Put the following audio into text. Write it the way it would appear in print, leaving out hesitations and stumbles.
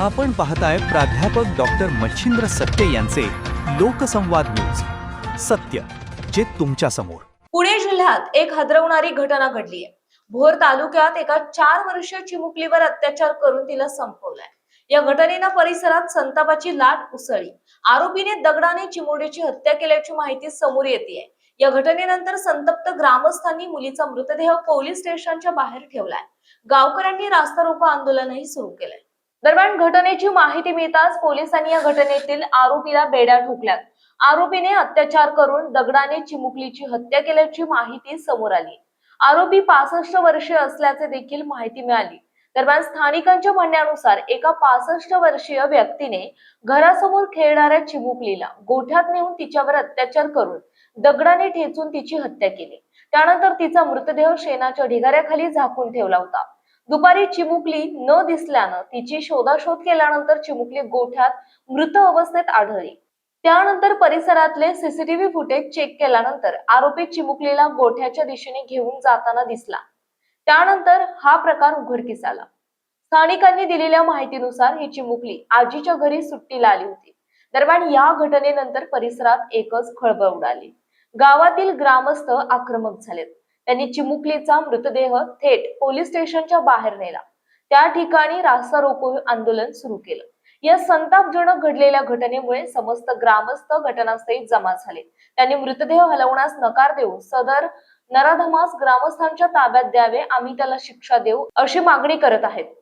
आपण पाहताय प्राध्यापक डॉक्टर मच्छिंद्र सत्य यांचे लोकसंवाद न्यूज. सत्य जे तुमच्या समोर. पुणे जिल्ह्यात एक हादरवणारी घटना घडली आहे. भोर तालुक्यात एका 4 वर्षीय चिमुकलीवर अत्याचार करून तिला संपवलाय. या घटनेनं परिसरात संतापाची लाट उसळली. आरोपीने दगडाने चिमुरडीची हत्या केल्याची माहिती समोर येते. या घटनेनंतर संतप्त ग्रामस्थांनी मुलीचा मृतदेह पोलीस स्टेशनच्या बाहेर ठेवलाय. गावकऱ्यांनी रास्ता रोको आंदोलनही सुरू केलंय. दरम्यान घटनेची माहिती मिळताच पोलिसांनी या घटनेतील आरोपीला बेड्या ठोकल्यात. आरोपीने अत्याचार करून दगडाने चिमुकलीची हत्या केल्याची माहिती समोर आली. आरोपी 65 वर्षीय असल्याचे देखील माहिती मिळाली. दरम्यान स्थानिकांच्या म्हणण्यानुसार एका 65 वर्षीय व्यक्तीने घरासमोर खेळणाऱ्या चिमुकलीला गोठ्यात नेऊन तिच्यावर अत्याचार करून दगडाने ठेचून तिची हत्या केली. त्यानंतर तिचा मृतदेह शेणाच्या ढिगाऱ्याखाली झाकून ठेवला होता. दुपारी चिमुकली न दिसल्यानं तिची शोधाशोध केल्यानंतर चिमुकली गोठ्यात मृत अवस्थेत आढळली. त्यानंतर परिसरातले सीसीटीव्ही फुटेज चेक केल्यानंतर आरोपी चिमुकलीला गोठ्याच्या दिशेने घेऊन जाताना दिसला. त्यानंतर हा प्रकार उघडकीस आला. स्थानिकांनी दिलेल्या माहितीनुसार ही चिमुकली आजीच्या घरी सुट्टीला आली होती. दरम्यान या घटनेनंतर परिसरात एकच खळबळ उडाली. गावातील ग्रामस्थ आक्रमक झालेत. त्यांनी चिमुकलीचा मृतदेह थेट पोलीस स्टेशनच्या बाहेर नेला. त्या ठिकाणी रास्ता रोको आंदोलन सुरू केलं. या संतापजनक घडलेल्या घटनेमुळे समस्त ग्रामस्थ घटनास्थळी जमा झाले. त्यांनी मृतदेह हलवण्यास नकार देऊन सदर नराधमास ग्रामस्थांच्या ताब्यात द्यावे, आम्ही त्याला शिक्षा देऊ अशी मागणी करत आहेत.